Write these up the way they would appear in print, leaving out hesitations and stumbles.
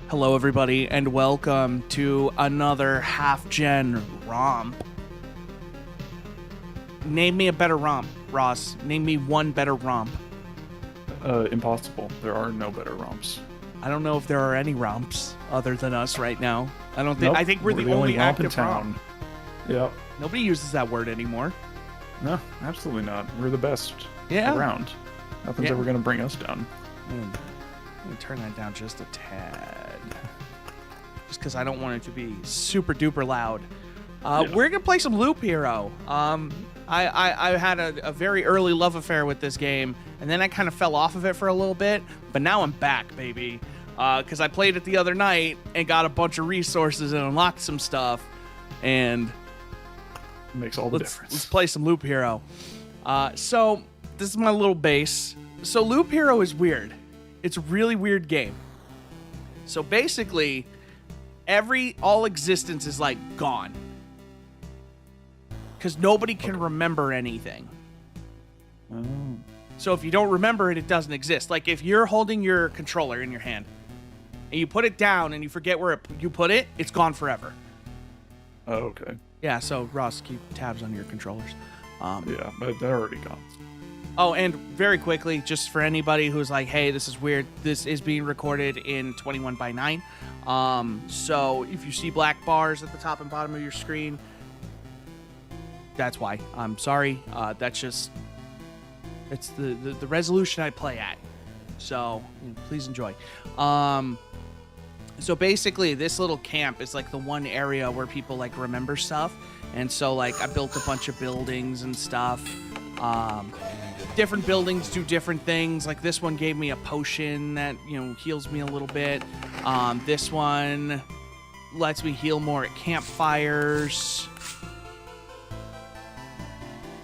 Hello, everybody, and welcome to another half-gen romp. Name me a better romp, Ross. Name me one better romp. Impossible. There are no better romps. I don't know if there are any romps other than us right now. I don't think. Nope, I think we're the only romp in active romp. town. Yep. Nobody uses that word anymore. No, absolutely not. We're the best Yeah. around. Nothing's ever gonna bring us down. I'm gonna turn that down just a tad, just because I don't want it to be super duper loud. We're gonna play some Loop Hero. I had a very early love affair with this game, and then I kind of fell off of it for a little bit, but now I'm back, baby. Because I played it the other night and got a bunch of resources and unlocked some stuff, and It makes all the difference. let's play some Loop Hero. So this is my little base. So Loop Hero is weird. It's a really weird game. So basically, all existence is like gone. Because nobody can remember anything. Oh. So if you don't remember it, it doesn't exist. Like if you're holding your controller in your hand and you put it down and you forget where you put it, it's gone forever. Oh, okay. Yeah, so Ross, keep tabs on your controllers. Yeah, but they're already gone. Oh, and very quickly, just for anybody who's like, hey, this is weird, this is being recorded in 21:9. So if you see black bars at the top and bottom of your screen, that's why. I'm sorry. That's just, it's the resolution I play at. So please enjoy. So basically, this little camp is like the one area where people like remember stuff. And so like I built a bunch of buildings and stuff. Different buildings do different things. Like this one gave me a potion that, heals me a little bit. This one lets me heal more at campfires.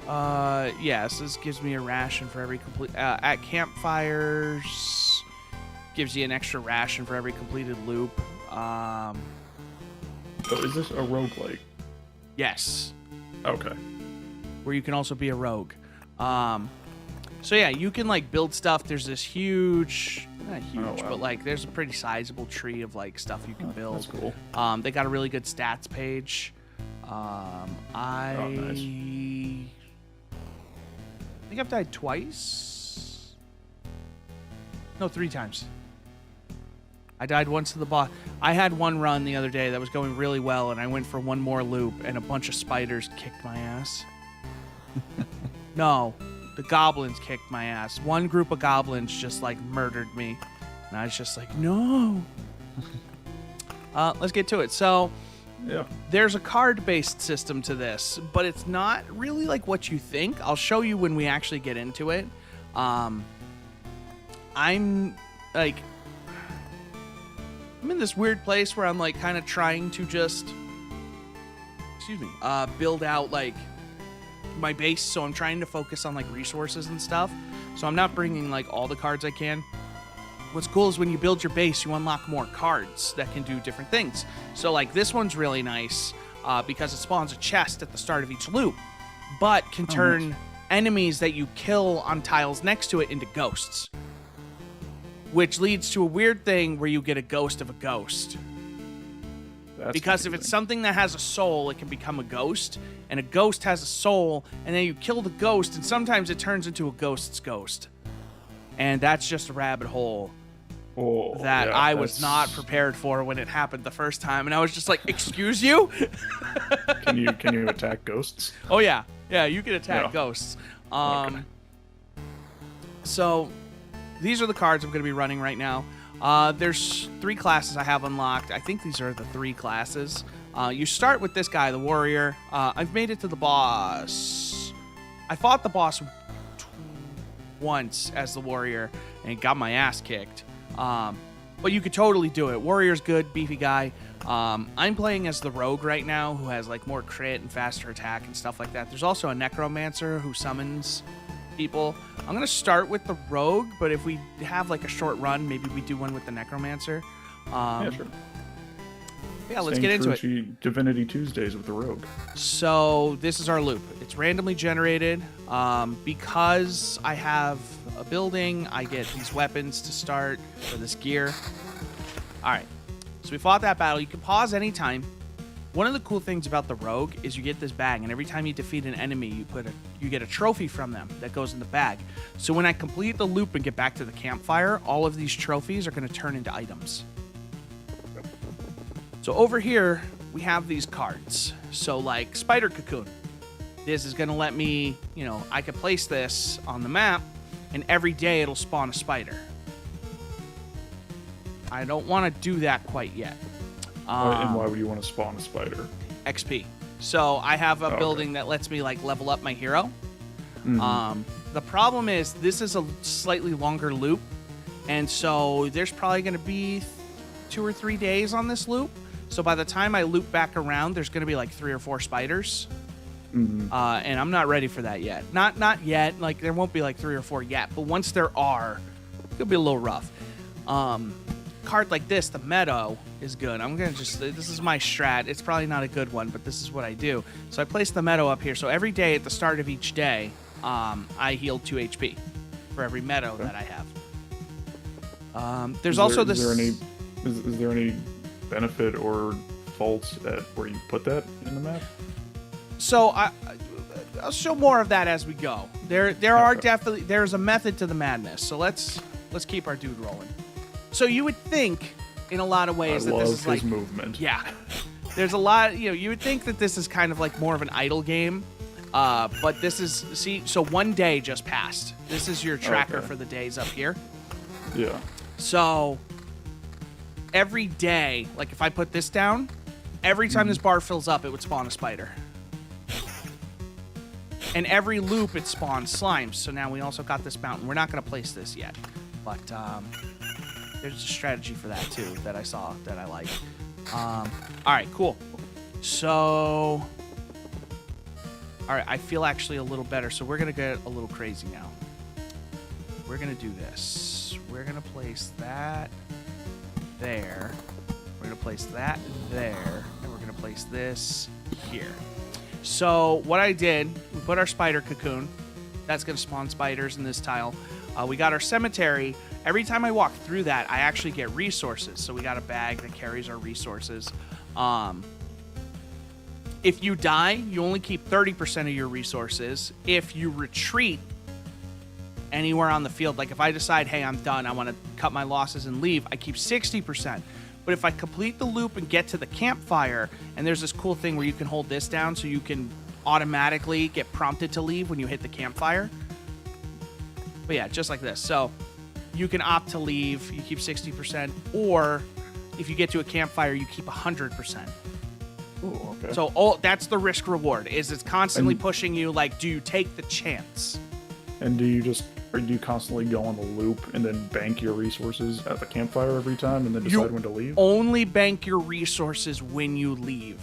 Yes, this gives me a ration for every complete... at campfires, gives you an extra ration for every completed loop. Oh, is this a roguelike? Yes. Okay. Where you can also be a rogue. So yeah, you can like build stuff. There's this huge, not huge, but like there's a pretty sizable tree of like stuff you can build. That's cool. They got a really good stats page. I think I've died twice. No, 3 times. I died once to the boss. I had one run the other day that was going really well, and I went for one more loop, and a bunch of spiders kicked my ass. No, the goblins kicked my ass. One group of goblins just like murdered me, and I was just like, no. Let's get to it. So, Yeah. there's a card-based system to this, but it's not really like what you think. I'll show you when we actually get into it. I'm in this weird place where I'm like kind of trying to just, build out like my base. So I'm trying to focus on like resources and stuff. So I'm not bringing like all the cards I can. What's cool is when you build your base, you unlock more cards that can do different things. So like this one's really nice because it spawns a chest at the start of each loop, but can turn enemies that you kill on tiles next to it into ghosts, which leads to a weird thing where you get a ghost of a ghost. That's Because if confusing. it's something that has a soul, it can become a ghost, and a ghost has a soul, and then you kill the ghost, and sometimes it turns into a ghost's ghost. And that's just a rabbit hole that I was not prepared for when it happened the first time, and I was just like, excuse you? Can you attack ghosts? Oh yeah, you can attack Yeah. ghosts. Okay. So these are the cards I'm going to be running right now. There's 3 classes I have unlocked. I think these are the 3 classes. You start with this guy, the warrior. I've made it to the boss. I fought the boss once as the warrior and got my ass kicked. But you could totally do it. Warrior's good, beefy guy. I'm playing as the rogue right now, who has like more crit and faster attack and stuff like that. There's also a necromancer who summons people. I'm gonna start with the rogue, but if we have like a short run, maybe we do one with the necromancer. Yeah, sure. Yeah, let's get into it. Divinity Tuesdays with the rogue. So this is our loop. It's randomly generated. Because I have a building, I get these weapons to start, or this gear. All right. So we fought that battle. You can pause anytime. One of the cool things about the rogue is you get this bag, and every time you defeat an enemy, you get a trophy from them that goes in the bag. So when I complete the loop and get back to the campfire, all of these trophies are going to turn into items. So over here, we have these cards. So like Spider Cocoon. This is going to let me, I could place this on the map, and every day it'll spawn a spider. I don't want to do that quite yet. And why would you want to spawn a spider? XP. So I have a building that lets me like level up my hero. Mm-hmm. The problem is this is a slightly longer loop, and so there's probably going to be 2 or 3 days on this loop. So by the time I loop back around, there's going to be like 3 or 4 spiders. Mm-hmm. And I'm not ready for that yet. Not yet. Like there won't be like 3 or 4 yet, but once there are, it'll be a little rough. Card like this, the meadow, is good. I'm gonna this is my strat. It's probably not a good one, but this is what I do. So I place the meadow up here. So every day at the start of each day, I heal 2 HP for every meadow that I have. There's also this. Is there any benefit or faults at where you put that in the map? So I'll show more of that as we go. There's a method to the madness. So let's keep our dude rolling. So you would think, in a lot of ways, that this is like movement. Yeah, there's a lot. You would think that this is kind of like more of an idle game, but this is So 1 day just passed. This is your tracker for the days up here. Yeah. So every day, like if I put this down, every time this bar fills up, it would spawn a spider. And every loop, it spawns slimes. So now we also got this mountain. We're not going to place this yet, but there's a strategy for that too that I saw that I like. All right, cool. So, all right, I feel actually a little better. So we're going to get a little crazy now. We're going to do this. We're going to place that there. We're going to place that there. And we're going to place this here. So what I did, we put our spider cocoon. That's going to spawn spiders in this tile. We got our cemetery. Every time I walk through that, I actually get resources. So we got a bag that carries our resources. If you die, you only keep 30% of your resources. If you retreat anywhere on the field, like if I decide, hey, I'm done, I want to cut my losses and leave, I keep 60%. But if I complete the loop and get to the campfire, and there's this cool thing where you can hold this down so you can automatically get prompted to leave when you hit the campfire. But yeah, just like this. So you can opt to leave, you keep 60%, or if you get to a campfire, you keep 100%. Ooh, okay. So that's the risk reward, is it's constantly pushing you, like, do you take the chance? And do you constantly go on the loop and then bank your resources at the campfire every time and then decide when to leave? Only bank your resources when you leave.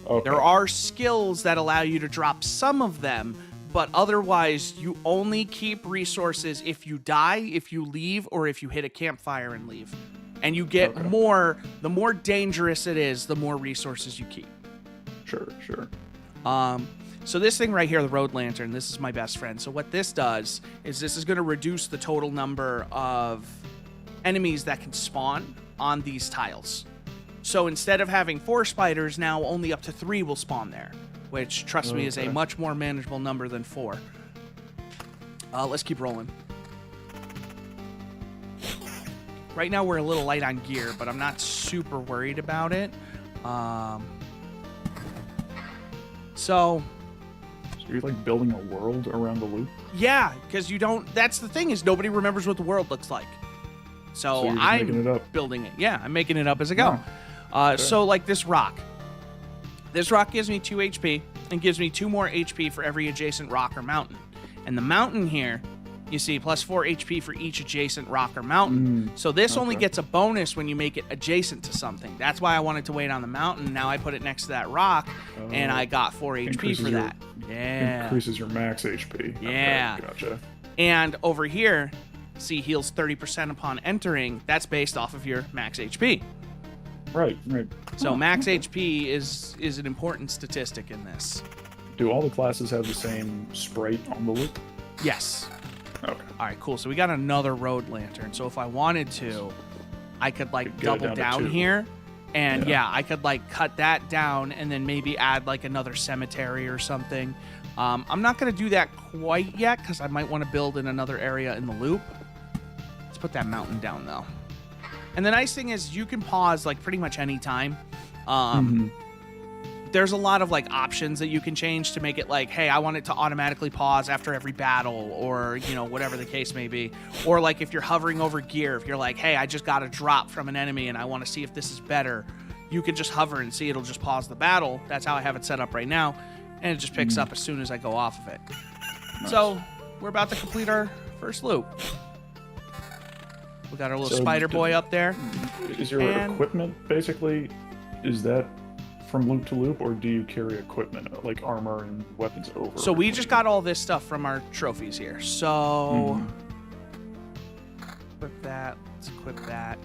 Okay. There are skills that allow you to drop some of them, but otherwise you only keep resources if you die, if you leave, or if you hit a campfire and leave. And you get more, the more dangerous it is, the more resources you keep. Sure. So this thing right here, the road lantern, this is my best friend. So what this does is this is going to reduce the total number of enemies that can spawn on these tiles. So instead of having 4 spiders, now only up to 3 will spawn there, which, trust me, is a much more manageable number than 4. Let's keep rolling. Right now we're a little light on gear, but I'm not super worried about it. So you're like building a world around the loop? Yeah, because you don't... That's the thing, is nobody remembers what the world looks like. So you're just I'm making it up. building it. Yeah, I'm making it up as I go. Oh, so like this rock. This rock gives me 2 HP and gives me 2 more HP for every adjacent rock or mountain. And the mountain here, you see, plus 4 HP for each adjacent rock or mountain. So this only gets a bonus when you make it adjacent to something. That's why I wanted to wait on the mountain. Now I put it next to that rock, and I got 4 HP for that. Yeah. Increases your max HP. Yeah. Okay, gotcha. And over here, see, heals 30% upon entering. That's based off of your max HP. Right. So max HP is an important statistic in this. Do all the classes have the same sprite on the loop? Yes. Okay. All right, cool. So we got another road lantern. So if I wanted to, I could like double down here And yeah, I could like cut that down and then maybe add like another cemetery or something. I'm not going to do that quite yet because I might want to build in another area in the loop. Let's put that mountain down though. And the nice thing is you can pause like pretty much any time. There's a lot of like options that you can change to make it like, hey, I want it to automatically pause after every battle, or, you know, whatever the case may be. Or like if you're hovering over gear, if you're like, hey, I just got a drop from an enemy and I want to see if this is better, you can just hover and see it'll just pause the battle. That's how I have it set up right now. And it just picks up as soon as I go off of it. Nice. So we're about to complete our first loop. We got our little spider boy up there. Is your equipment basically, is that from loop to loop, or do you carry equipment like armor and weapons over? So we just got all this stuff from our trophies here. So equip that. Let's equip that.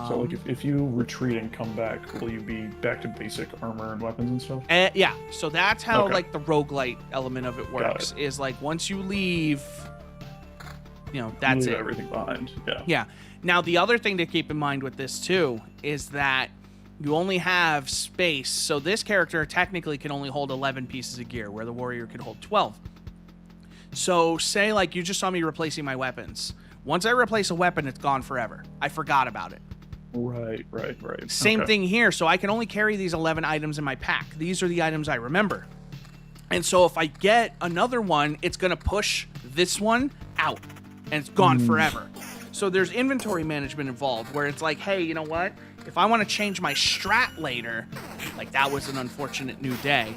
So like if you retreat and come back, will you be back to basic armor and weapons and stuff? Yeah. So that's how like the roguelite element of it works. Is like once you leave, you know, that's it. Everything behind. Yeah. Yeah. Now the other thing to keep in mind with this too is that you only have space. So this character technically can only hold 11 pieces of gear, where the warrior could hold 12. So say like you just saw me replacing my weapons. Once I replace a weapon, it's gone forever. I forgot about it. Right. Same thing here. So I can only carry these 11 items in my pack. These are the items I remember. And so if I get another one, it's going to push this one out, and it's gone forever. So there's inventory management involved where it's like, hey, you know what? If I want to change my strat later, like that was an unfortunate new day.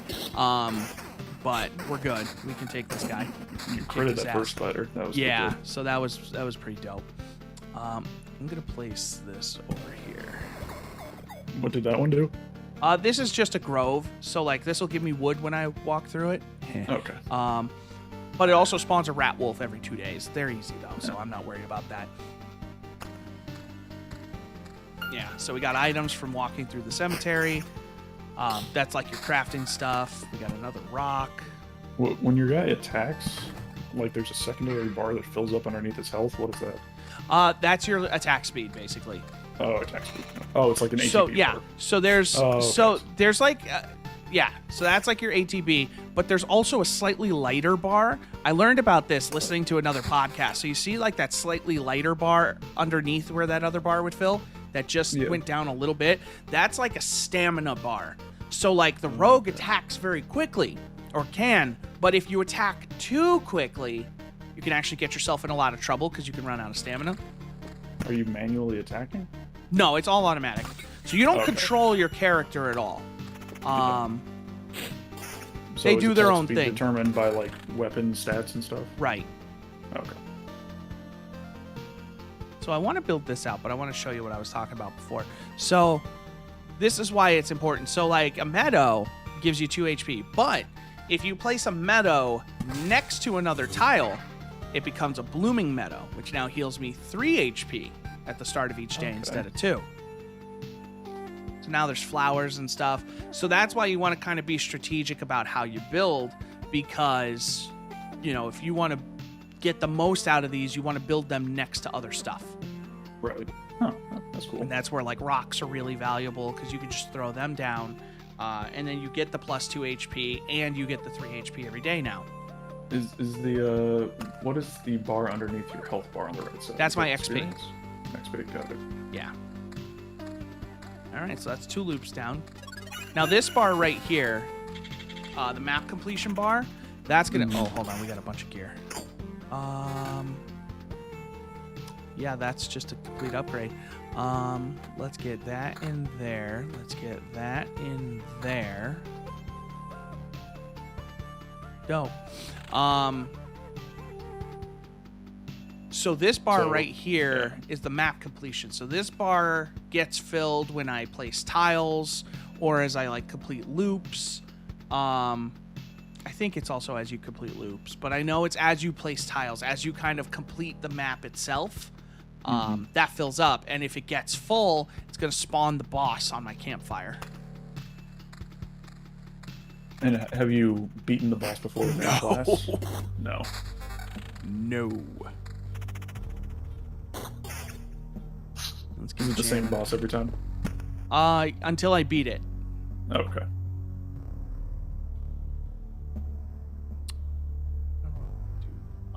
But we're good. We can take this guy. You critted that first spider. That was good. So that was pretty dope. I'm gonna place this over here. What did that one do? This is just a grove, so like this will give me wood when I walk through it. Okay. But it also spawns a rat wolf every 2 days. They're easy though, so I'm not worried about that. Yeah, so we got items from walking through the cemetery. That's like your crafting stuff. We got another rock. When your guy attacks, like there's a secondary bar that fills up underneath his health. What is that? That's your attack speed, basically. Oh, attack speed. Oh, it's like an ATB So yeah, bar. so there's there's like so that's like your ATB, but there's also a slightly lighter bar. I learned about this listening to another podcast. So you see like that slightly lighter bar underneath where that other bar would fill, that just went down a little bit. That's like a stamina bar. So like the rogue attacks very quickly, or can, but if you attack too quickly, you can actually get yourself in a lot of trouble because you can run out of stamina. Are you manually attacking? No, it's all automatic. So you don't control your character at all. So they do their own thing. Determined by like weapon stats and stuff. Right. Okay. So I want to build this out, but I want to show you what I was talking about before. So this is why it's important. So like a meadow gives you 2 HP, but if you place a meadow next to another tile, it becomes a blooming meadow, which now heals me 3 HP at the start of each day instead of 2. So now there's flowers and stuff. So that's why you want to kind of be strategic about how you build, because, you know, if you want to get the most out of these, you want to build them next to other stuff. Right. Huh. That's cool. And that's where like rocks are really valuable, because you can just throw them down, and then you get the plus 2 HP and you get the 3 HP every day now. Is the what is the bar underneath your health bar on the right side? That's my XP. XP, got it. Yeah. All right, so that's 2 loops down. Now this bar right here, the map completion bar, that's gonna. Oh, hold on, we got a bunch of gear. Yeah, that's just a complete upgrade. Let's get that in there. Let's get that in there. Dope. So this bar right here is the map completion. So this bar gets filled when I place tiles or as I like complete loops. I think it's also as you complete loops, but I know it's as you place tiles, as you kind of complete the map itself. That fills up, and if it gets full, it's going to spawn the boss on my campfire. And have you beaten the boss before with that class? No. No. Let's get the same boss every time? Until I beat it. Okay.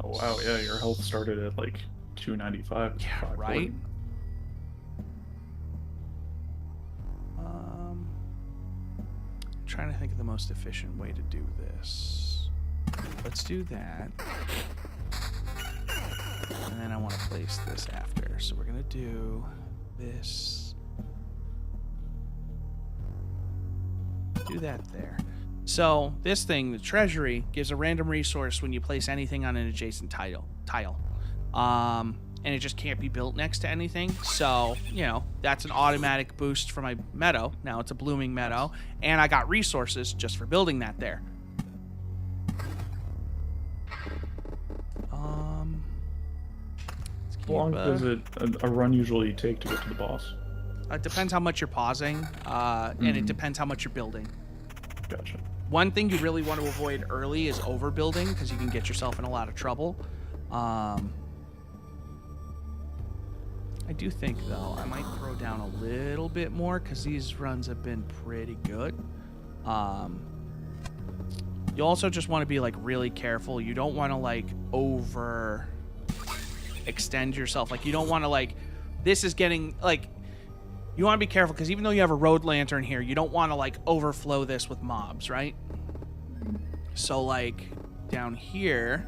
Oh wow, yeah, your health started at like 295. Yeah, right? Trying to think of the most efficient way to do this. Let's do that. And then I want to place this after. So we're going to do this. Do that there. So this thing, the treasury, gives a random resource when you place anything on an adjacent tile. And it just can't be built next to anything. So, you know, that's an automatic boost for my meadow. Now it's a blooming meadow. And I got resources just for building that there. How long does a run usually take to get to the boss? It depends how much you're pausing, and it depends how much you're building. Gotcha. One thing you really want to avoid early is overbuilding, because you can get yourself in a lot of trouble. I do think, though, I might throw down a little bit more, because these runs have been pretty good. You also just want to be, like, really careful. You don't want to, like, extend yourself. Like, you don't want to, like, this is getting, like, you want to be careful, because even though you have a road lantern here, you don't want to, like, overflow this with mobs, right? So, like, down here,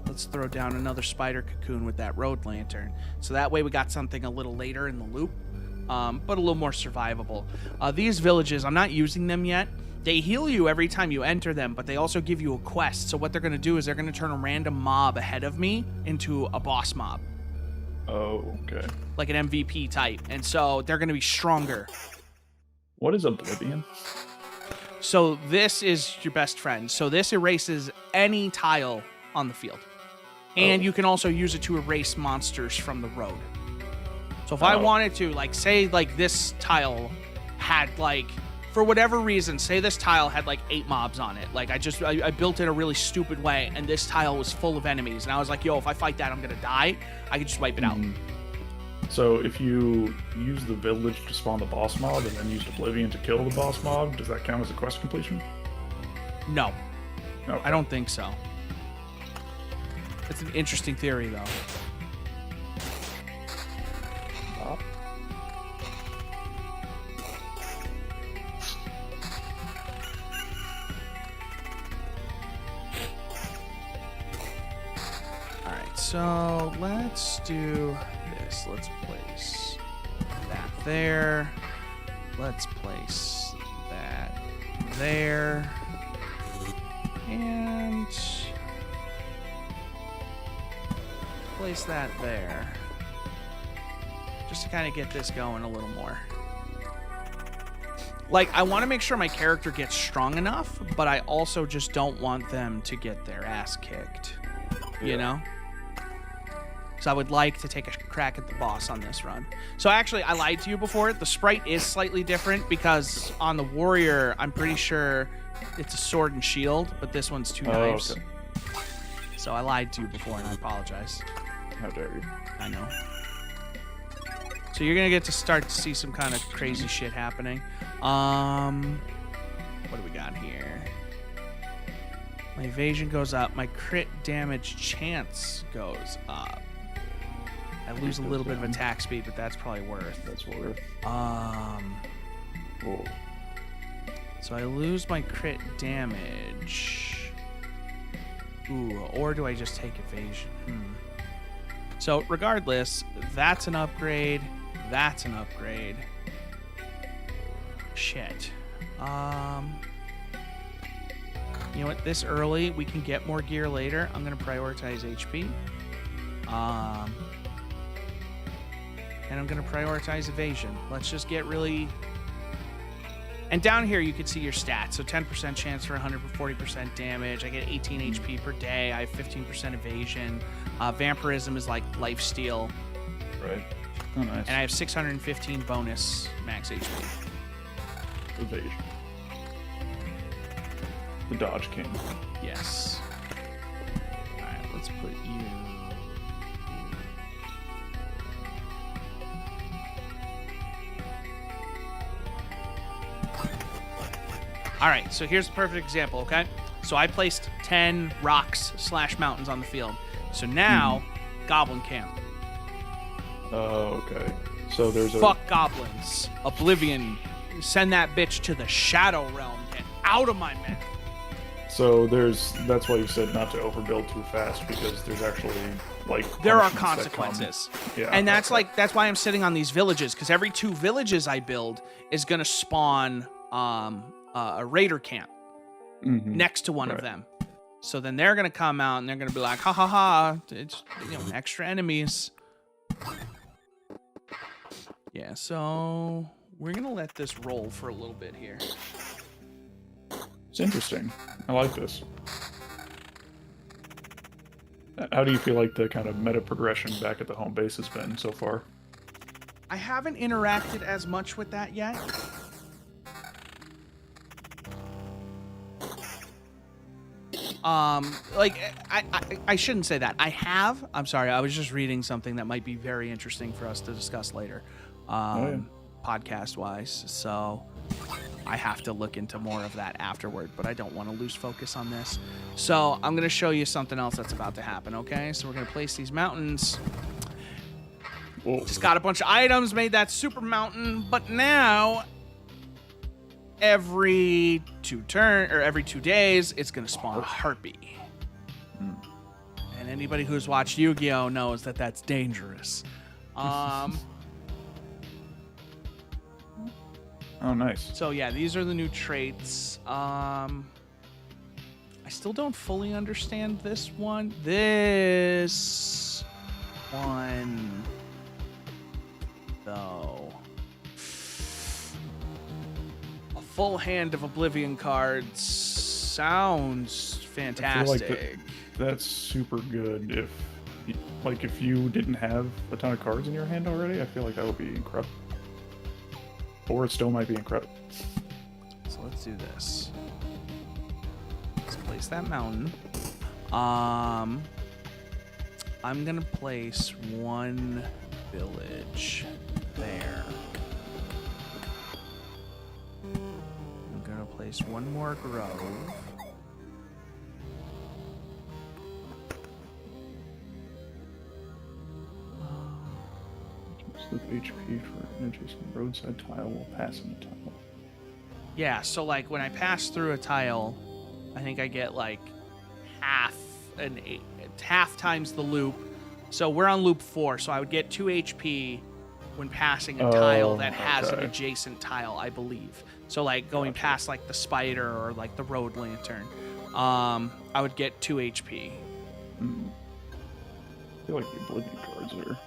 let's throw down another spider cocoon with that road lantern. So that way we got something a little later in the loop, but a little more survivable. These villages, I'm not using them yet. They heal you every time you enter them, but they also give you a quest. So what they're going to do is they're going to turn a random mob ahead of me into a boss mob. Oh, okay. Like an MVP type. And so they're going to be stronger. What is Oblivion? So this is your best friend. So this erases any tile on the field. And you can also use it to erase monsters from the road. So if I wanted to, like, say, like, this tile had, like, for whatever reason, say this tile had, like, 8 mobs on it. Like, I built it a really stupid way, and this tile was full of enemies. And I was like, yo, if I fight that, I'm going to die. I could just wipe it out. So if you use the village to spawn the boss mob and then use Oblivion to kill the boss mob, does that count as a quest completion? No. Okay. I don't think so. It's an interesting theory, though. Alright, so let's do this. Let's place that there. Let's place that there. And place that there. Just to kind of get this going a little more. Like, I want to make sure my character gets strong enough, but I also just don't want them to get their ass kicked. You know? So I would like to take a crack at the boss on this run. So actually, I lied to you before. The sprite is slightly different because on the warrior, I'm pretty sure it's a sword and shield, but this one's 2 knives. Okay. So I lied to you before, and I apologize. How dare you? I know. So you're gonna get to start to see some kind of crazy shit happening. What do we got here? My evasion goes up. My crit damage chance goes up. I lose a little bit of attack speed, but that's probably worth. That's worth. Whoa. So I lose my crit damage. Ooh, or do I just take evasion? So regardless, that's an upgrade. That's an upgrade. Shit. You know what? This early, we can get more gear later. I'm going to prioritize HP. And I'm going to prioritize evasion. Let's just get really... And down here, you can see your stats. So 10% chance for 140% damage. I get 18 HP per day. I have 15% evasion. Vampirism is like lifesteal. Right. Oh, nice. And I have 615 bonus max HP. Evasion. The Dodge King. Yes. Alright, let's put you... All right, so here's a perfect example, okay? So I placed 10 rocks / mountains on the field. So now, goblin camp. Oh, okay. So there's Fuck goblins. Oblivion. Send that bitch to the Shadow Realm. Get out of my map. So that's why you said not to overbuild too fast, because there's actually there are punishments that come. consequences. Yeah, and that's why I'm sitting on these villages, because every 2 villages I build is gonna spawn a raider camp next to one of them. So then they're gonna come out and they're gonna be like, ha ha ha, it's extra enemies. Yeah, so we're gonna let this roll for a little bit here. It's interesting. I like this. How do you feel like the kind of meta progression back at the home base has been so far? I haven't interacted as much with that yet. I shouldn't say that. I have. I'm sorry. I was just reading something that might be very interesting for us to discuss later, podcast-wise. So I have to look into more of that afterward, but I don't want to lose focus on this. So I'm going to show you something else that's about to happen, okay? So we're going to place these mountains. Whoa. Just got a bunch of items, made that super mountain, but now every 2 days, it's going to spawn a harpy. And anybody who's watched Yu-Gi-Oh! Knows that that's dangerous. Oh, nice. So yeah, these are the new traits. I still don't fully understand this one. This one, though. A full hand of Oblivion cards sounds fantastic. I feel like that's super good. If you didn't have a ton of cards in your hand already, I feel like that would be incredible. Or it still might be incredible. So let's do this. Let's place that mountain. I'm gonna place 1 village there. I'm gonna place 1 more grove. Slip HP for an adjacent roadside tile while passing a tile. Yeah, so like when I pass through a tile, I think I get like half times the loop. So we're on loop 4, so I would get 2 HP when passing a tile that has an adjacent tile, I believe. So like going past like the spider or like the road lantern, I would get 2 HP. I feel like the Oblivion cards are...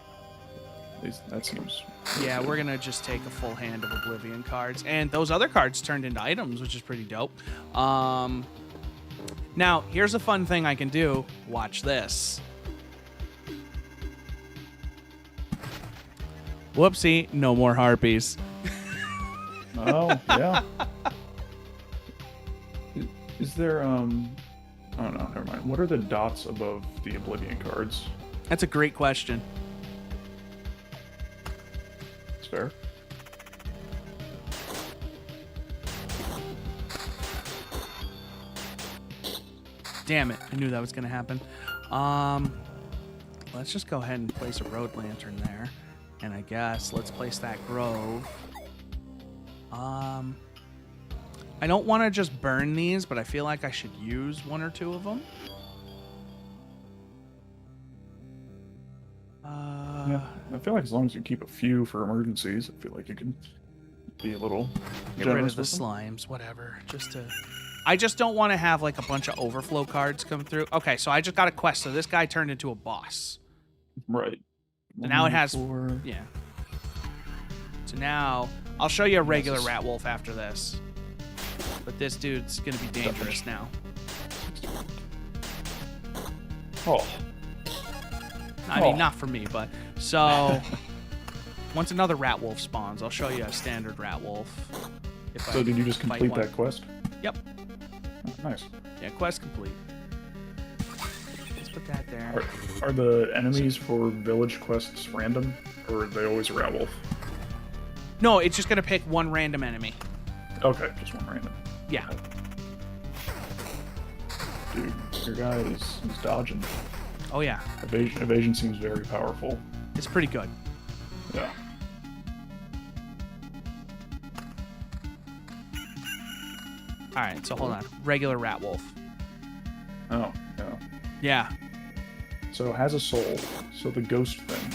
That seems... Yeah, we're gonna just take a full hand of Oblivion cards, and those other cards turned into items, which is pretty dope. Now, here's a fun thing I can do. Watch this. Whoopsie, no more harpies. Oh, yeah. Is there, oh no, never mind. What are the dots above the Oblivion cards? That's a great question. It's fair. Damn it, I knew that was gonna happen. Let's just go ahead and place a road lantern there. And I guess let's place that grove. I don't want to just burn these, but I feel like I should use 1 or 2 of them. Yeah, I feel like as long as you keep a few for emergencies, I feel like you can be a little Get rid generous of the with them. slimes, whatever. I just don't want to have like a bunch of overflow cards come through. Okay, so I just got a quest. So this guy turned into a boss. Right. And now it has... 4. Yeah. So now, I'll show you a regular rat wolf after this. But this dude's going to be dangerous now. Oh. I mean, not for me, but... So, once another rat wolf spawns, I'll show you a standard rat wolf. So did you just complete that quest? Yep. Oh, nice. Yeah, quest complete. Let's put that there. Are the enemies for village quests random, or are they always a rat wolf? No, it's just going to pick one random enemy. Okay, just one random. Yeah. Dude, your guy is dodging. Oh yeah. Evasion seems very powerful. It's pretty good. Yeah. All right, so hold on. Regular rat wolf. Oh, yeah. Yeah. So it has a soul. So the ghost thing.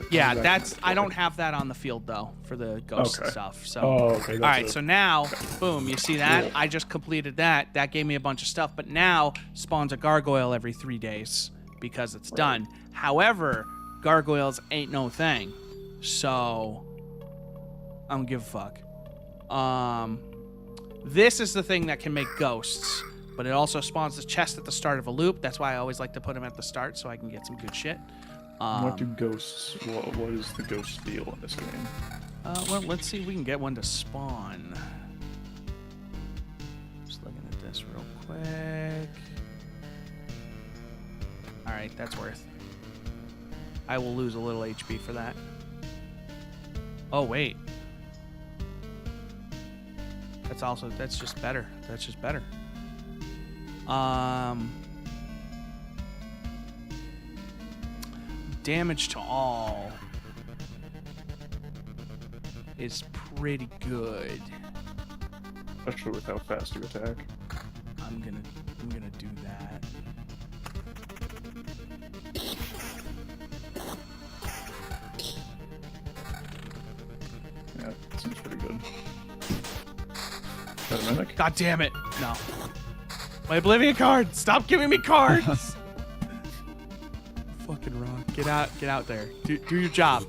Yeah, Exactly. that's I don't have that on the field though for the ghost Okay. stuff. So Oh, okay. all That's right, it. so now, boom, you see that? Cool. I just completed that. That gave me a bunch of stuff, but now spawns a gargoyle every 3 days because it's done. However, gargoyles ain't no thing. So I don't give a fuck. This is the thing that can make ghosts, but it also spawns the chest at the start of a loop. That's why I always like to put them at the start so I can get some good shit. What do ghosts? What is the ghost deal in this game? Well, let's see if we can get one to spawn. Just looking at this real quick. All right, that's worth. I will lose a little HP for that. Oh wait. That's just better. That's just better. Damage to all is pretty good. Especially with how fast you attack. I'm gonna do that. Yeah, it seems pretty good. Got a mimic? God damn it! No. My Oblivion card! Stop giving me cards! Fucking wrong. Get out there. Do your job.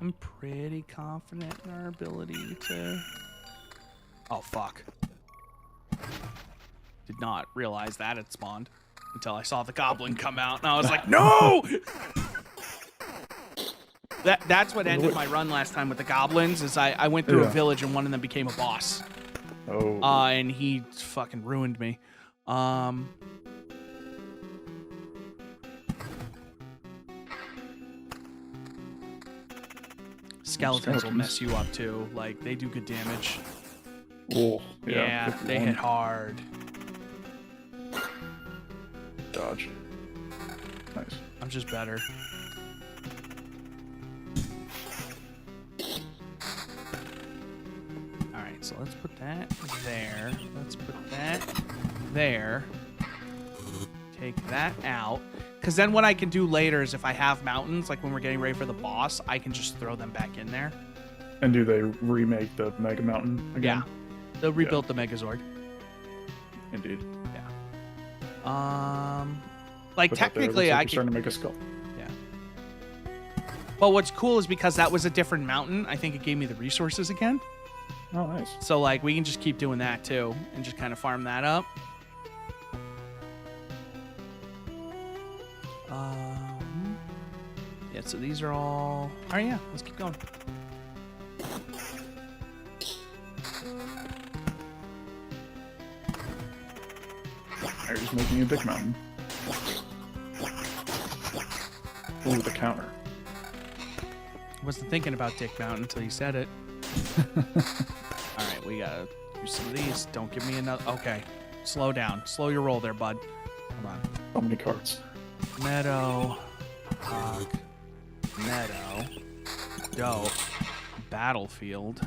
I'm pretty confident in our ability to... Oh, fuck. Did not realize that it spawned until I saw the goblin come out, and I was like, no! That's what ended my run last time with the goblins, is I went through a village and one of them became a boss. Oh. And he fucking ruined me. Skeletons will mess you up too. Like, they do good damage. Oh, Yeah, they 51. hit hard. Dodge. Nice. I'm just better. Alright, so let's put that there. Let's put that there. Take that out. Because then what I can do later is if I have mountains, like when we're getting ready for the boss, I can just throw them back in there. And do they remake the Mega Mountain again? Yeah. They'll rebuild the Megazord. Indeed. Like Put that there, technically looks like I you're could... starting to make a skull. Yeah. But what's cool is because that was a different mountain, I think it gave me the resources again. Oh, nice. So, like, we can just keep doing that, too, and just kind of farm that up. Yeah, so these are all... All right, yeah, let's keep going. They're just making a big mountain. Ooh, the counter. Wasn't thinking about Dick Mountain until you said it. All right, we gotta do some of these. Don't give me another... Okay, slow down. Slow your roll there, bud. Come on. How many cards? Meadow, hog, meadow, dope, battlefield,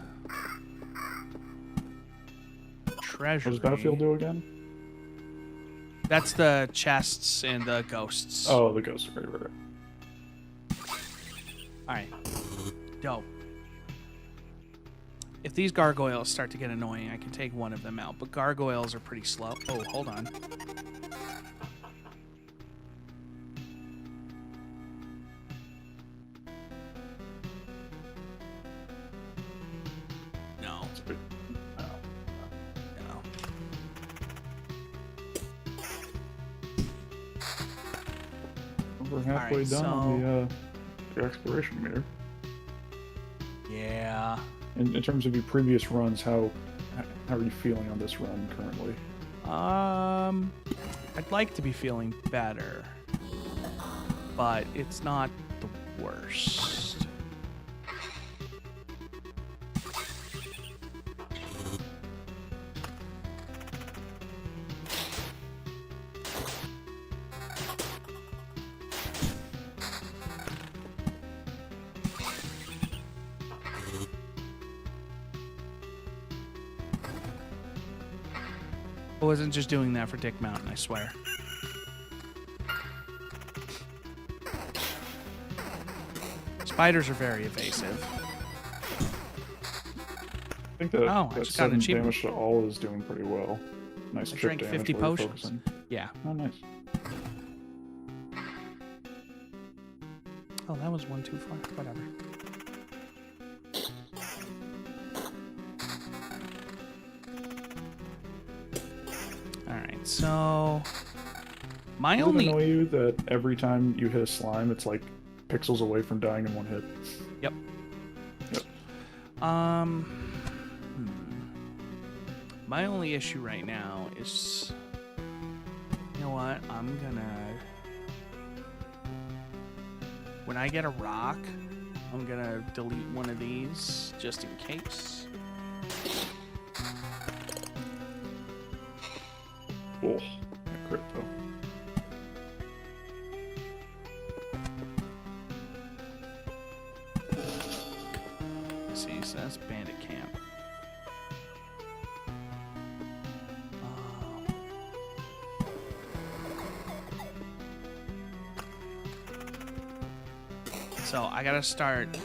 treasury. What does Battlefield do again? That's the chests and the ghosts. Oh, the ghost. Right. All right, dope. If these gargoyles start to get annoying, I can take one of them out, but gargoyles are pretty slow. Oh, hold on. No. It's a bit... No. We're halfway Alright, done on the exploration meter. Yeah. In terms of your previous runs, how are you feeling on this run currently? I'd like to be feeling better, but it's not the worst. I wasn't just doing that for Dick Mountain, I swear. Spiders are very evasive. I think that, Oh, I that just got an 7 achievement. damage to all is doing pretty well. Nice I chip drank damage 50 while you're potions. focusing. Yeah. Oh, nice. Oh, that was one too far. Whatever. Alright, so... My Does it only... annoy you that every time you hit a slime, it's like pixels away from dying in one hit? Yep. Yep. My only issue right now is... You know what? I'm gonna... When I get a rock, I'm gonna delete one of these, just in case. Oh, crit though. See, so that's Bandit Camp. So I gotta start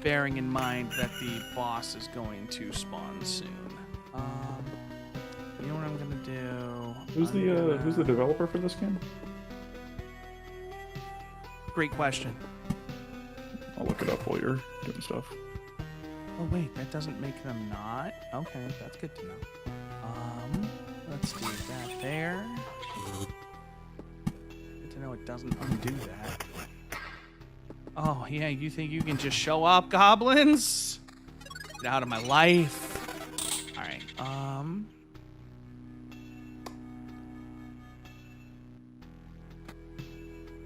bearing in mind that the boss is going to spawn soon. You know what I'm gonna do? Who's the developer for this game? Great question. I'll look it up while you're doing stuff. Oh wait, that doesn't make them not. Okay, that's good to know. Let's do that there. Good to know it doesn't undo that. Oh yeah, you think you can just show up, goblins? Get out of my life. All right.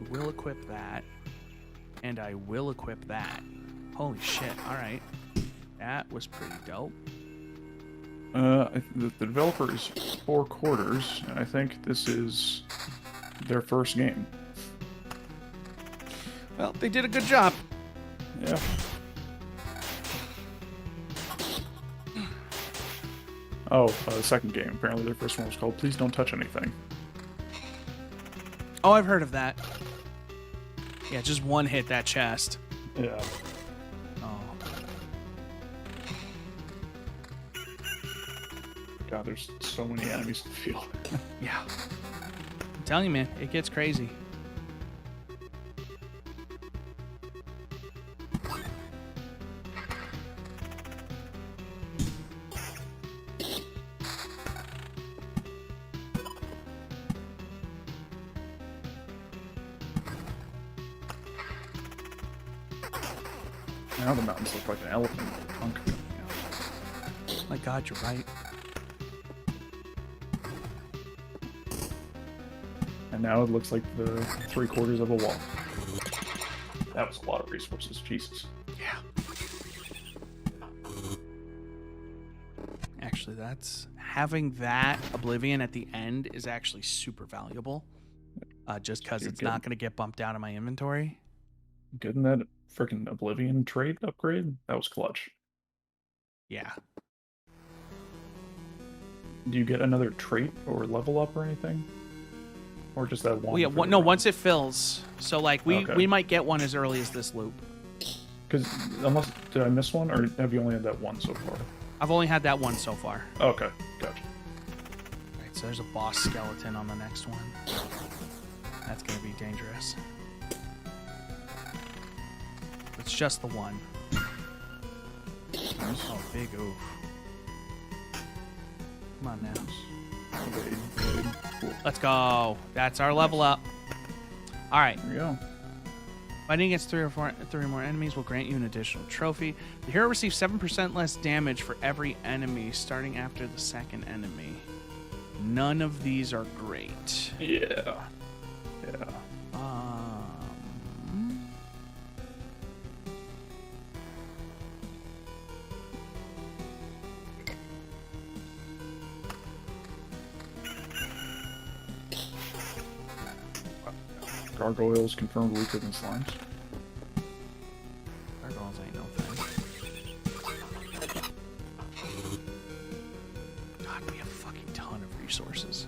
We'll equip that, and I will equip that. Holy shit! All right, that was pretty dope. The developer is 4 Quarters, and I think this is their first game. Well, they did a good job. Yeah. Oh, the second game. Apparently their first one was called Please Don't Touch Anything. Oh, I've heard of that. Yeah, just one hit that chest. Yeah. Oh. God, there's so many enemies in the field. Yeah. I'm telling you, man, it gets crazy. Now the mountains look like an elephant trunk. My God, you're right. And now it looks like the 3 quarters of a wall. That was a lot of resources, Jesus. Yeah. Actually, that's having that Oblivion at the end is actually super valuable. Just because it's not going to get bumped out of my inventory. Getting that freaking Oblivion trait upgrade, that was clutch. Yeah. Do you get another trait or level up or anything? Or just that one? Well, yeah, for the no, run? once it fills. So, like, we Okay. we might get one as early as this loop. Because, did I miss one, or have you only had that one so far? I've only had that one so far. Okay, gotcha. Alright, so there's a boss skeleton on the next one. That's going to be dangerous. It's just the one. Oh, big oof. Come on now. Cool. Let's go. That's our level up. All right. There we go. Fighting against three or more enemies will grant you an additional trophy. The hero receives 7% less damage for every enemy starting after the second enemy. None of these are great. Yeah. Yeah. Gargoyles confirmed weaker than slimes. Gargoyles ain't no thing. God, we have a fucking ton of resources.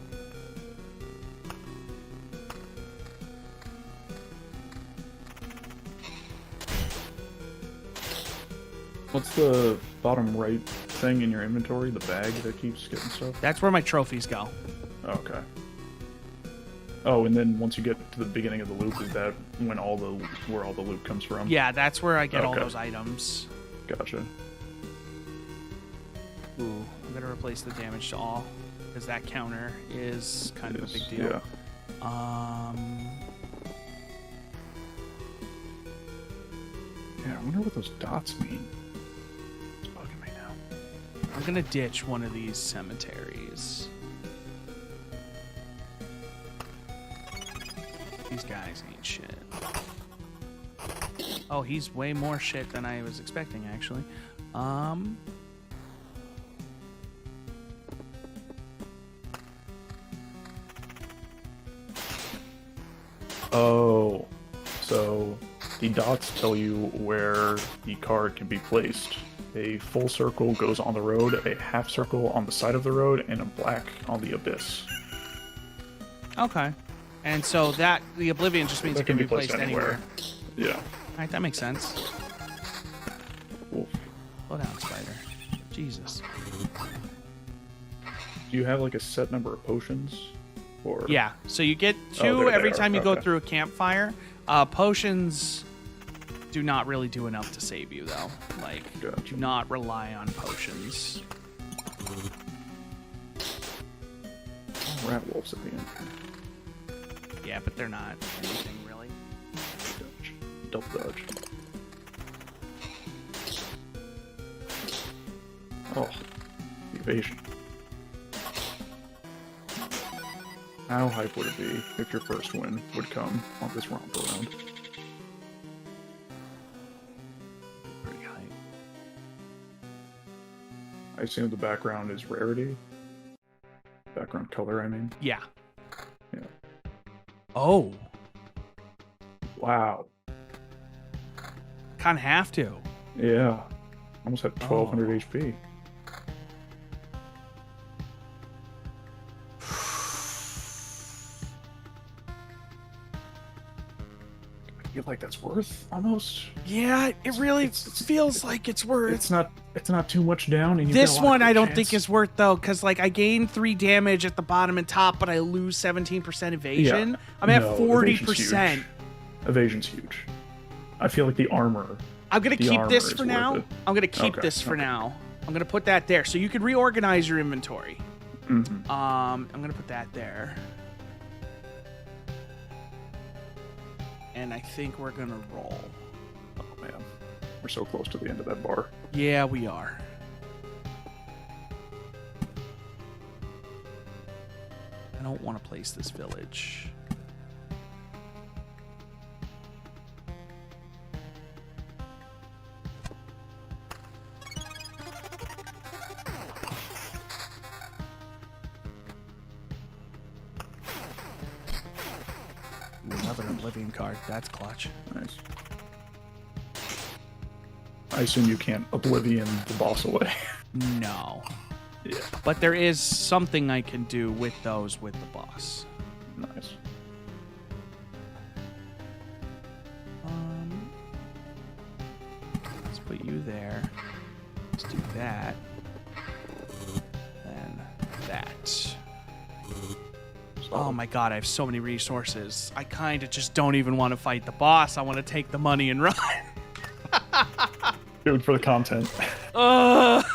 What's the bottom right thing in your inventory? The bag that keeps getting stuff? That's where my trophies go. Okay. Oh, and then once you get to the beginning of the loop, is that when where all the loot comes from? Yeah, that's where I get all Okay. those items. Gotcha. Ooh, I'm gonna replace the damage to all, because that counter is kind of a big deal. Yeah. Yeah, I wonder what those dots mean. It's bugging me now. I'm gonna ditch one of these cemeteries. These guys ain't shit. Oh, he's way more shit than I was expecting, actually. Oh, so the dots tell you where the card can be placed. A full circle goes on the road, a half circle on the side of the road, and a black on the abyss. Okay. And so that, the Oblivion just means it can be placed anywhere. Yeah. Alright, that makes sense. Wolf. Slow down, spider. Jesus. Do you have like a set number of potions? Or Yeah, so you get Oh, 2 they're every there. time you go Okay. through a campfire. Potions do not really do enough to save you, though. Like, Gotcha. do not rely on potions. rat wolves at the end. Yeah, but they're not anything, really. Dodge. Double dodge. Oh, the evasion. How hype would it be if your first win would come on this romp around? Pretty high. I assume the background is rarity. Background color, I mean. Yeah. Yeah. Oh, Wow. kind of have to. Yeah. Almost had 1200 Oh. HP. I feel like that's worth almost. Yeah, it really feels like it's worth. It's not too much down, and you This one I don't think is worth though, because like I gain 3 damage at the bottom and top, but I lose 17% evasion. Yeah. I'm at No, 40%. Evasion's huge. I feel like the armor. I'm gonna The keep armor this is for worth now. it. I'm gonna keep Okay, this for okay. now. I'm gonna put that there, so you can reorganize your inventory. Mhm. I'm gonna put that there, and I think we're gonna roll. Oh man, we're so close to the end of that bar. Yeah, we are. I don't want to place this village. Ooh, another Oblivion card. That's clutch. Nice. I assume you can't Oblivion the boss away. No. Yeah. But there is something I can do with those with the boss. Nice. Let's put you there. Let's do that. Then that. Oh my god, I have so many resources. I kind of just don't even want to fight the boss. I want to take the money and run. Dude, for the content. Ugh.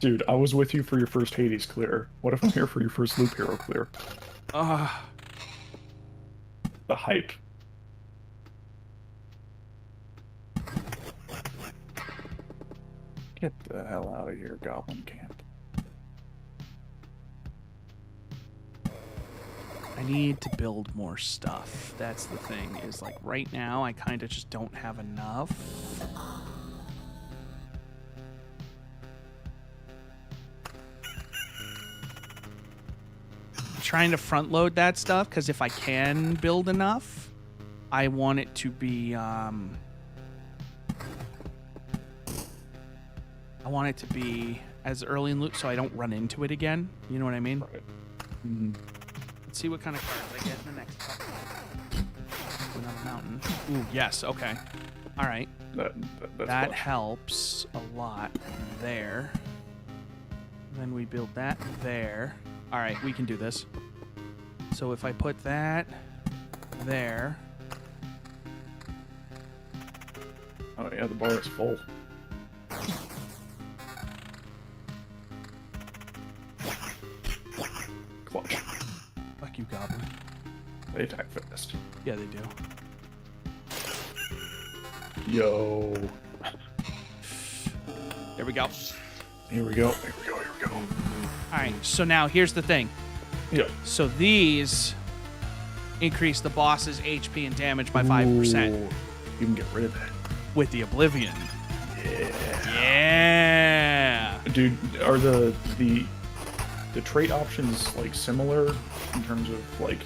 Dude, I was with you for your first Hades clear. What if I'm here for your first Loop Hero clear? The hype. Get the hell out of here, Goblin Camp. I need to build more stuff. That's the thing, is like right now I kind of just don't have enough. I'm trying to front load that stuff because if I can build enough, I want it to be I want it to be as early in loot so I don't run into it again. You know what I mean? Right. Mm-hmm. Let's see what kind of cards I get in the next couple. Another mountain. Ooh, yes, okay. All right. That's that clutch. helps a lot there. Then we build that there. All right, we can do this. So if I put that there. Oh yeah, the bar is full. Clutch. Fuck you, Goblin. They attack fast. Yeah, they do. Yo. There we go. Here we go. Here we go. Here we go. All right, so now here's the thing. Yep. So these increase the boss's HP and damage by 5% Ooh, you can get rid of that. with the Oblivion. Yeah. Yeah. Dude, are the trait options like similar in terms of like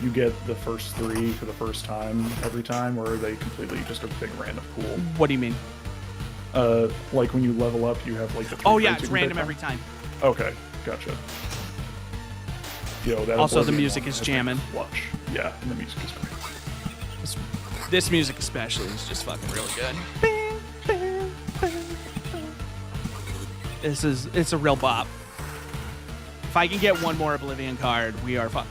you get the first 3 for the first time every time, or are they completely just a big random pool? What do you mean? Like when you level up, you have like the 3 Oh, yeah, traits it's you can random pick every from? time. Okay, gotcha. Yo, that Also, the Oblivion music one is has jamming. been clutch. Yeah, and the music is great. This music especially is just fucking really good. It's a real bop. If I can get one more Oblivion card, we are fine.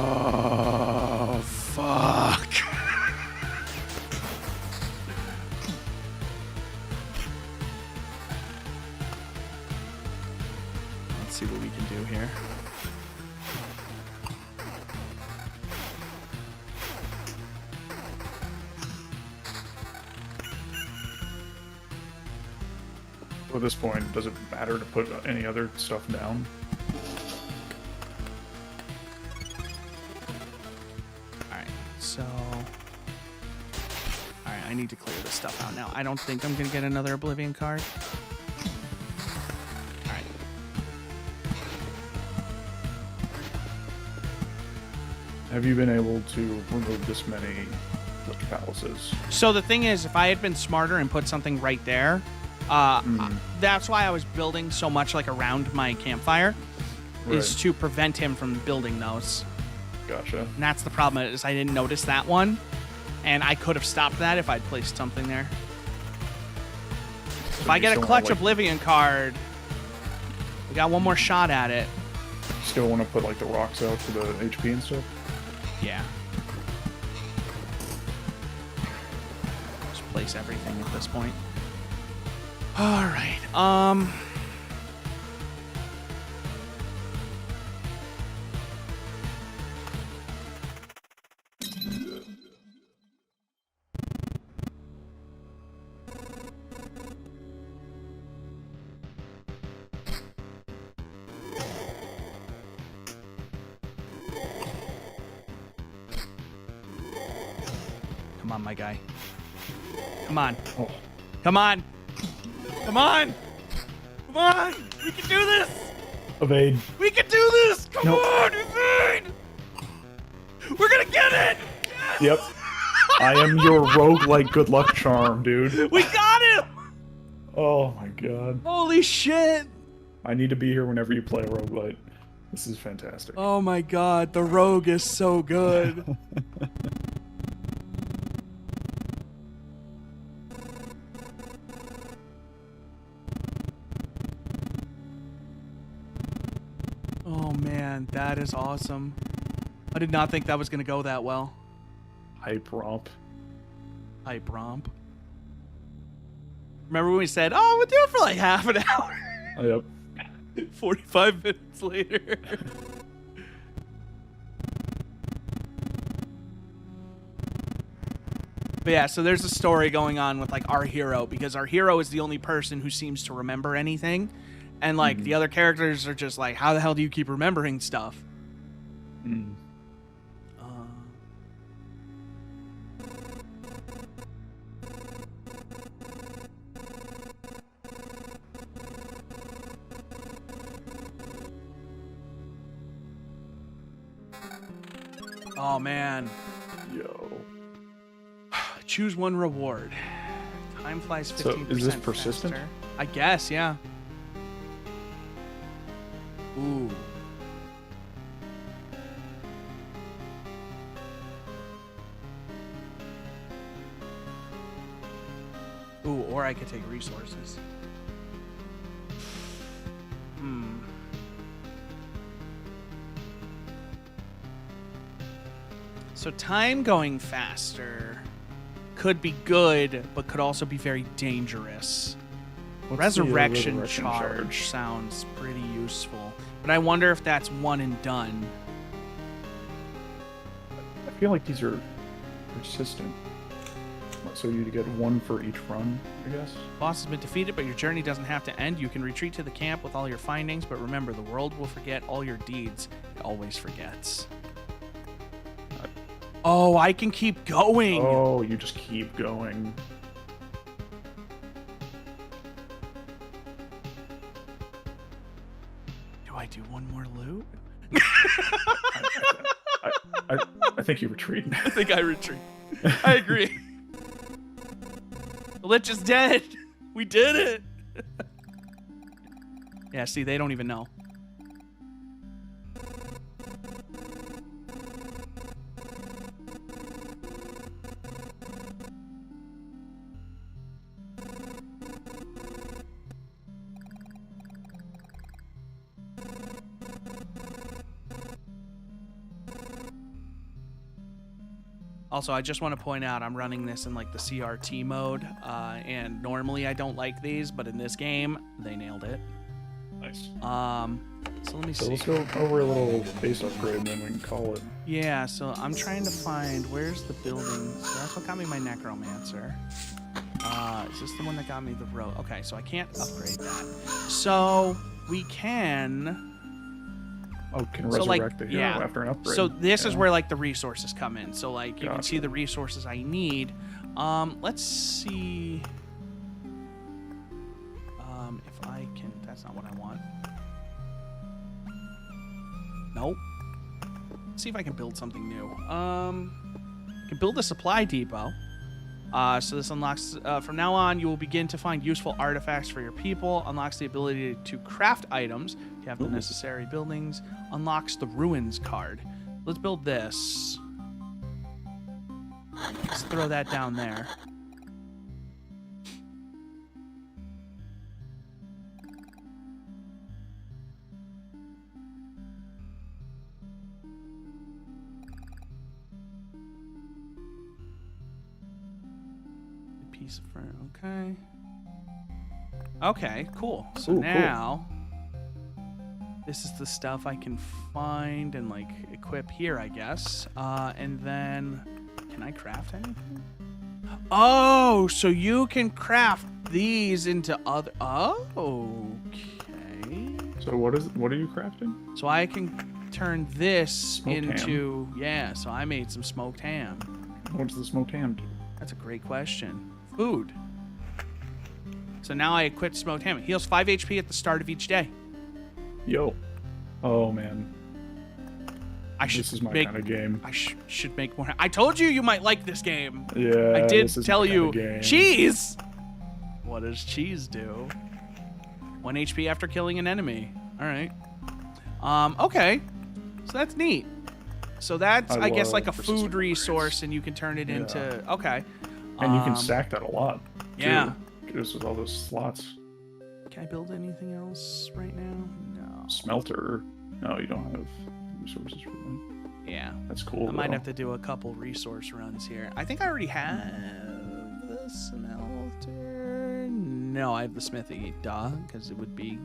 Oh, fuck. Let's see what we can do here. At this point, does it matter to put any other stuff down? Alright, so... Alright, I need to clear this stuff out now. I don't think I'm going to get another Oblivion card. Alright. Have you been able to remove this many Lich Palaces? So the thing is, if I had been smarter and put something right there, that's why I was building so much like around my campfire, is Right. to prevent him from building those. Gotcha. And that's the problem, is I didn't notice that one, and I could have stopped that if I'd placed something there. If I you get a still clutch wanna, like, Oblivion card, we got one more shot at it. Still want to put like the rocks out for the HP and stuff? Yeah. Just place everything at this point. All right. Come on, my guy. Come on. Oh, Come on. Come on. Come on. We can do this. evade. We can do this. Come Nope. on, evade. We're going to get it. Yes. Yep. I am your roguelike good luck charm, dude. We got him. Oh my god. Holy shit. I need to be here whenever you play roguelite. This is fantastic. Oh my god. The rogue is so good. Oh man, that is awesome. I did not think that was going to go that well. Hype romp. Hype romp. Remember when we said, oh, we'll do it for like half an hour? Oh, yep. 45 minutes later. But yeah, so there's a story going on with like our hero, because our hero is the only person who seems to remember anything, and like the other characters are just like, how the hell do you keep remembering stuff? Oh man. Yo. Choose one reward. Time flies 15% So is this persistent? faster. I guess, yeah. Ooh. Ooh, or I could take resources. So time going faster could be good, but could also be very dangerous. What's the, Resurrection resurrection charge sounds pretty useful, but I wonder if that's one and done. I feel like these are persistent. So you get one for each run, I guess. Boss has been defeated, but your journey doesn't have to end. You can retreat to the camp with all your findings, but remember, the world will forget all your deeds. It always forgets. Oh, I can keep going. Oh, you just keep going. Do I do one more loot? I think you retreat. I think I retreat. I agree. The Lich is dead. We did it. Yeah, see, they don't even know. Also, I just want to point out I'm running this in like the CRT mode, and normally I don't like these, but in this game, they nailed it. Nice. So let me So see. let's go over a little base upgrade and then we can call it. Yeah, so I'm trying to find where's the building. So that's what got me my necromancer. Is this the one that got me the road? Okay, so I can't upgrade that. So we can. Oh, can So, like, resurrect the hero yeah. after an upgrade. So this is Yeah. where like the resources come in. So like you can Gotcha. see the resources I need. Let's see. If I can. That's not what I want. Nope. Let's see if I can build something new. I can build a supply depot. So this unlocks, from now on, you will begin to find useful artifacts for your people. Unlocks the ability to craft items. If you have the necessary buildings. Unlocks the ruins card. Let's build this. Let's throw that down there. Piece of fur. Okay. Okay, cool. So Ooh, now this is the stuff I can find and like equip here, I guess. And then can I craft anything? Oh, so you can craft these into other. Oh, okay. So what are you crafting? So I can turn this Smoked into so I made some smoked ham. What does the smoked ham do? That's a great question. Food. So now I equip smoked ham. It heals 5 HP at the start of each day. Yo. Oh man. I should This is my make. kind of game. I should make more. I told you might like this game. Yeah. I did this is tell my you. kinda game. Cheese. What does cheese do? 1 HP after killing an enemy. All right. Okay. So that's neat. So that's I guess love like a persistent food upgrades. resource, and you can turn it into. Okay. And you can stack that a lot. Yeah. Just with all those slots. Can I build anything else right now? No. Smelter. No, you don't have resources for that. Yeah. That's cool. I might though. have to do a couple resource runs here. I think I already have the smelter. No, I have the smithy, duh, because it would be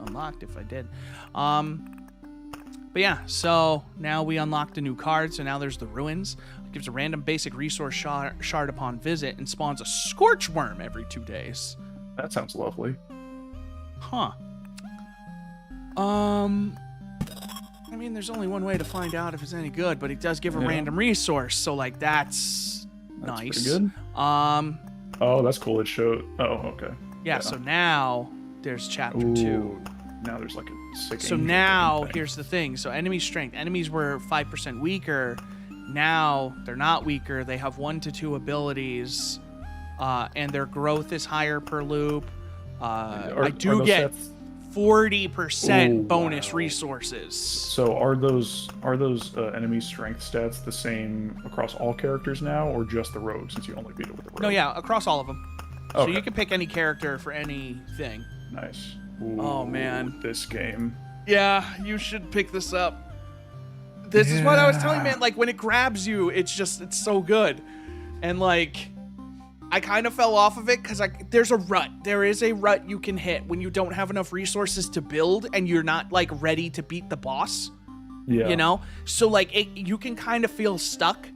unlocked if I did. But yeah, so now we unlocked a new card. So now there's the Ruins. It gives a random basic resource shard upon visit and spawns a Scorch Worm every 2 days. That sounds lovely. Huh. I mean, there's only one way to find out if it's any good, but it does give a random resource, so like that's nice. Pretty good. Oh, that's cool. It showed. Oh, okay. Yeah. So now there's chapter 2. Now there's like a sick. So now here's the thing. So enemy strength. Enemies were 5% weaker. Now they're not weaker. They have 1 to 2 abilities, and their growth is higher per loop. I do get 40% bonus resources. So are those enemy strength stats the same across all characters now, or just the rogue, since you only beat it with the rogue? No, yeah, across all of them. Okay. So you can pick any character for anything. Nice. Ooh, oh man, this game. Yeah, you should pick this up. This is what I was telling you, man. Like when it grabs you, it's so good, and like. I kind of fell off of it because there's a rut. There is a rut you can hit when you don't have enough resources to build and you're not like ready to beat the boss. Yeah. You know? So like you can kind of feel stuck.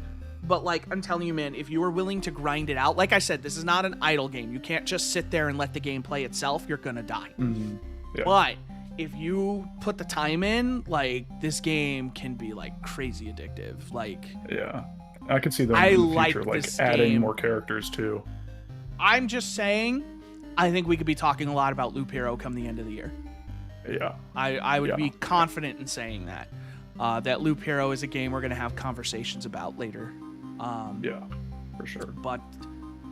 But like I'm telling you, man, if you are willing to grind it out, like I said, this is not an idle game. You can't just sit there and let the game play itself. You're gonna die. Mm-hmm. Yeah. But if you put the time in, like this game can be like crazy addictive. Like yeah. I could see them in the future, like adding more characters too. I'm just saying, I think we could be talking a lot about Loop Hero come the end of the year. Yeah. I would be confident in saying that. That Loop Hero is a game we're going to have conversations about later. Yeah, for sure. But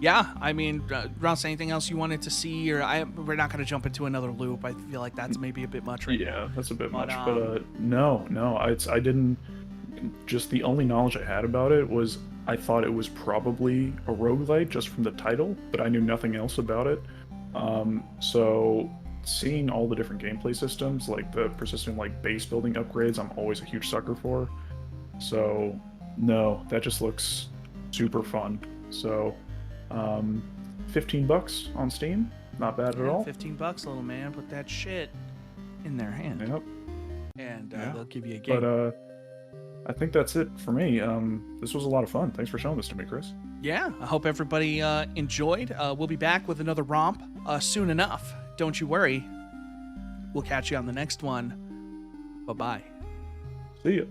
yeah, I mean, Ross, anything else you wanted to see? Or we're not going to jump into another loop. I feel like that's maybe a bit much right now. Yeah, that's a bit much. But no, I didn't. Just the only knowledge I had about it was I thought it was probably a roguelite just from the title, but I knew nothing else about it. So seeing all the different gameplay systems, like the persistent like base building upgrades, I'm always a huge sucker for. So no, that just looks super fun. So $15 on Steam, not bad at all. $15, little man. Put that shit in their hand. Yep. And they'll give you a game. But I think that's it for me. This was a lot of fun. Thanks for showing this to me, Chris. Yeah, I hope everybody enjoyed. We'll be back with another romp soon enough. Don't you worry. We'll catch you on the next one. Bye-bye. See ya.